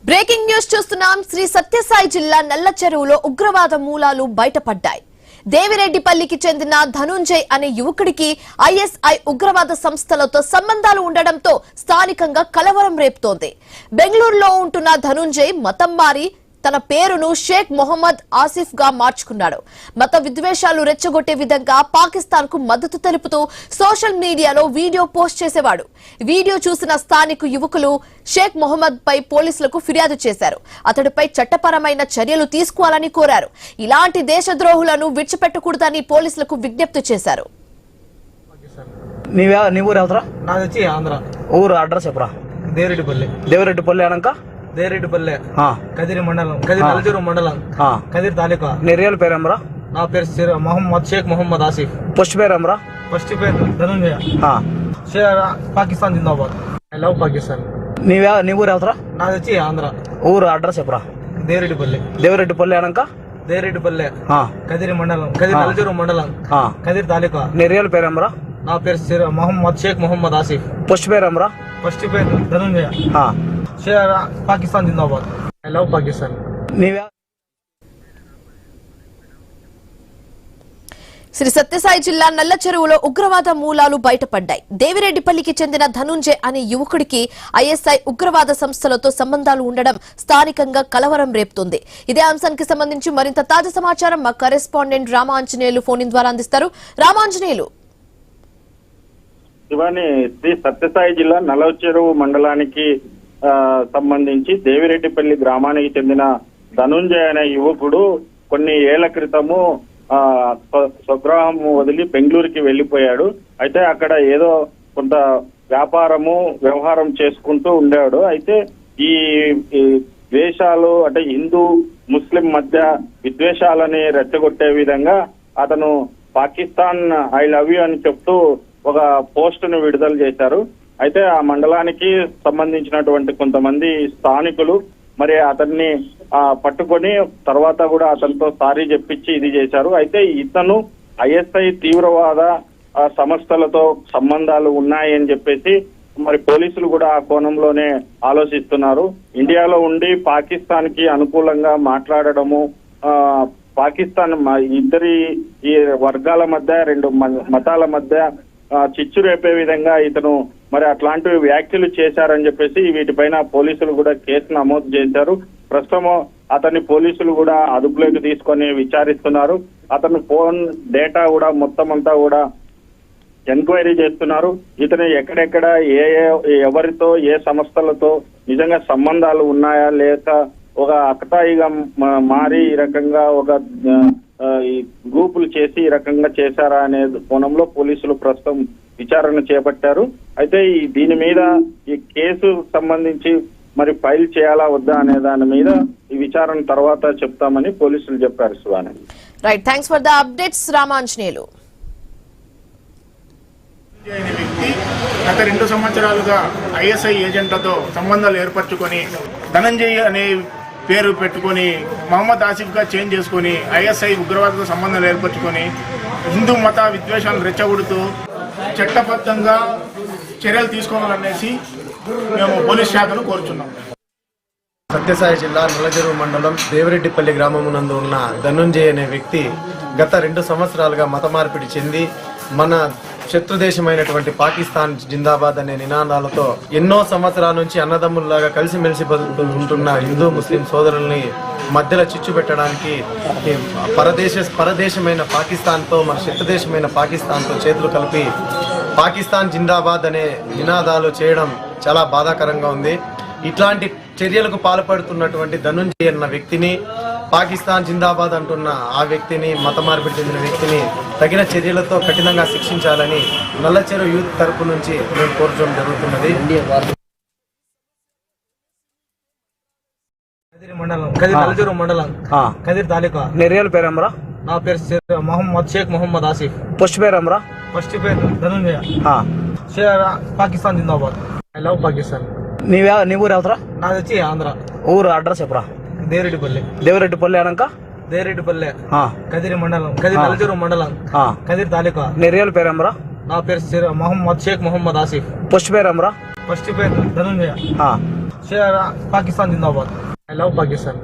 Breaking news చూస్తున్నాం. శ్రీ సత్యసాయి జిల్లా నల్లచెరువులో ఉగ్రవాద మూలాలు బయటపడ్డాయి. దేవిరెడ్డిపల్లికి చెందిన ధనుంజయ్ అనే యువకుడికి ఐఎస్ఐ ఉగ్రవాద సంస్థలతో సంబంధాలు ఉండడంతో స్థానికంగా కలవరం రేపుతోంది. బెంగళూరులో ఉంటున్న ధనుంజయ్ మతం మారి తన పేరును షేక్ మొహమ్మద్ ఆసిఫ్ గా మార్చుకున్నాడు. మత విద్వేషాలు రెచ్చగొట్టే విధంగా పాకిస్తాన్ కు మద్దతు తెలుపుతూ సోషల్ మీడియాలో వీడియో పోస్ట్ చేసేవాడు. వీడియో చూసిన స్థానిక యువకులు షేక్ మొహమ్మద్ పై పోలీసులకు ఫిర్యాదు చేశారు. అతడిపై చట్టపరమైన చర్యలు తీసుకోవాలని కోరారు. ఇలాంటి దేశద్రోహులను విడిచిపెట్టకూడదని పోలీసులకు విజ్ఞప్తి చేశారు. ఊరు అడ్రస్ చెప్పరా? దేవిరెడ్డిపల్లి అనక దేవిరెడ్డిపల్లి కదిరి మండలం, కదిరి నల్లచెరువు మండలం, కదిరి తాలూకా. నీ రియల్ పేరేమరా? నా పేరు షేక్ మొహమ్మద్ ఆసిఫ్. ఫస్ట్ పేరేమరా? ఫస్ట్ పేరు ధనుంజయ. పాకిస్తాన్ జిందాబాద్. I love Pakistan. నీ ఊరు ఎవరా? నాది వచ్చి ఆంధ్ర. ఊరు అడ్రస్ చెప్పరా? దేవిరెడ్డిపల్లి అనక దేవిరెడ్డిపల్లి కదిరి మండలం, కదిరి నల్లచెరువు మండలం, కదిరి తాలూకా. నీ రియల్ పేరేమరా? నా పేరు షేక్ మొహమ్మద్ ఆసిఫ్. ఫస్ట్ పేరేమరా? ఫస్ట్ పేరు ధనుంజయ. పాకిస్తాన్ జిందాబాద్. I love Pakistan. శ్రీ సత్యసాయి జిల్లా నల్లచెరువులో ఉగ్రవాద మూలాలు బయటపడ్డాయి. దేవిరెడ్డిపల్లికి చెందిన ధనుంజయ్ అనే యువకుడికి ఐఎస్ఐ ఉగ్రవాద సంస్థలతో సంబంధాలు ఉండడం స్థానికంగా కలవరం రేపుతోంది. ఇదే అంశానికి సంబంధించి మరింత తాజా సమాచారం మా కరెస్పాండెంట్ రామాంజనేయులు ఫోన్ ఇన్ ద్వారా అందిస్తారు. రామాంజనేయులు, శివాని, శ్రీ సత్యసాయి జిల్లా నల్లచెరువు మండలానికి సంబంధించి దేవిరెడ్డిపల్లి గ్రామానికి చెందిన ధనుంజయ్ అనే యువకుడు కొన్ని ఏళ్ల క్రితము స్వగ్రామం వదిలి బెంగళూరుకి వెళ్లిపోయాడు. అయితే అక్కడ ఏదో కొంత వ్యవహారం చేసుకుంటూ ఉండేవాడు. అయితే ఈ ద్వేషాలు అంటే హిందూ ముస్లిం మధ్య విద్వేషాలని రెచ్చగొట్టే విధంగా అతను పాకిస్తాన్ ఐ లవ్ యూ అని చెప్తూ ఒక పోస్ట్ ను విడుదల చేశారు. అయితే ఆ మండలానికి సంబంధించినటువంటి కొంతమంది స్థానికులు మరి అతన్ని పట్టుకొని తర్వాత కూడా అతనితో సారీ చెప్పించి ఇది చేశారు. అయితే ఇతను ఐఎస్ఐ తీవ్రవాద సంస్థలతో సంబంధాలు ఉన్నాయని చెప్పేసి మరి పోలీసులు కూడా ఆ కోణంలోనే ఆలోచిస్తున్నారు. ఇండియాలో ఉండి పాకిస్తాన్ కి అనుకూలంగా మాట్లాడడము, పాకిస్తాన్ ఇద్దరి ఈ వర్గాల మధ్య, రెండు మతాల మధ్య చిచ్చు రేపే విధంగా ఇతను మరి అట్లాంటివి వ్యాఖ్యలు చేశారని చెప్పేసి వీటిపైన పోలీసులు కూడా కేసు నమోదు చేశారు. ప్రస్తుతం అతన్ని పోలీసులు కూడా అదుపులోకి తీసుకొని విచారిస్తున్నారు. అతని ఫోన్ డేటా కూడా మొత్తం అంతా కూడా ఎంక్వైరీ చేస్తున్నారు. ఇతను ఎక్కడెక్కడ ఎవరితో ఏ సంస్థలతో నిజంగా సంబంధాలు ఉన్నాయా లేక ఒక అకతాయిగా మారి ఈ రకంగా ఒక ఈ గ్రూపులు చేసి ఈ రకంగా చేశారా అనే కోణంలో పోలీసులు ప్రస్తుతం విచారణ చేపట్టారు. అయితే దీని మీద ఈ కేసు సంబంధించి మరి ఫైల్ చేయాలా వద్దా అనే దాని మీద ఈ విచారణ తర్వాత చెప్తామని పోలీసులు చెప్పారు. Shivani, right, thanks for the updates Ramanjaneyulu. గత 2 సంవత్సరాలుగా ఐఎస్ఐ ఏజెంట్లతో సంబంధాలు ఏర్పరచుకొని ధనంజయ్ అనే పేరు పెట్టుకొని మహమ్మద్ ఆసిఫ్ గా చేంజ్ చేసుకుని ఐఎస్ఐ ఉగ్రవాదతో సంబంధాలు ఏర్పరచుకొని హిందూ మత విద్వేషాలను రెచ్చగొడుతూ చట్టబద్ధంగా చర్యలు తీసుకోవాలనేసి మేము పోలీస్ శాఖను కోరుచున్నాం. సత్యసాయి జిల్లా నల్లచెరువు మండలం దేవిరెడ్డిపల్లి గ్రామమునందు ఉన్న ధనుంజయ్ అనే వ్యక్తి గత 2 సంవత్సరాలుగా మత మార్పిడి చెంది మన శత్రుదేశమైనటువంటి పాకిస్తాన్ జిందాబాద్ అనే నినాదాలతో ఎన్నో సంవత్సరాల నుంచి అన్నదమ్ముల్లాగా కలిసిమెలిసి ఉంటున్న హిందూ ముస్లిం సోదరుల్ని మధ్యలో చిచ్చు పెట్టడానికి పరదేశమైన పాకిస్తాన్తో, మన శత్రుదేశమైన పాకిస్తాన్తో చేతులు కలిపి పాకిస్తాన్ జిందాబాద్ అనే నినాదాలు చేయడం చాలా బాధాకరంగా ఉంది. ఇట్లాంటి చర్యలకు పాల్పడుతున్నటువంటి ధనుంజయ్ అన్న వ్యక్తిని, పాకిస్తాన్ జిందాబాద్ అంటున్న ఆ వ్యక్తిని, మత మార్పిడి చెందిన వ్యక్తిని తగిన చర్యలతో కఠినంగా శిక్షించాలని నల్లచెరువు యూత్ తరపు నుంచి మేము కోరడం జరుగుతున్నది. కదిరి మండలం, కదిరి నల్లచెరువు మండలం, కదిరి తాలూకా. నీ రియల్ పేరేమరా? నా పేరు షేక్ మొహమ్మద్ ఆసిఫ్. ఫస్ట్ పేరేమరా? ఫస్ట్ పేరు ధనుంజయ. పాకిస్తాన్ జిందాబాద్. I love Pakistan. నీ ఊరు ఎవరా? నాది వచ్చి ఆంధ్ర. ఊరు అడ్రస్ చెప్పరా? దేవిరెడ్డిపల్లి అనక దేవిరెడ్డిపల్లి కదిరి మండలం, కదిరి నల్లచెరువు మండలం, కదిరి తాలూకా. నీ రియల్ పేరేమరా? నా పేరు షేక్ మొహమ్మద్ ఆసిఫ్. ఫస్ట్ పేరేమరా? ఫస్ట్ పేరు ధనుంజయ. పాకిస్తాన్ జిందాబాద్. I love Pakistan.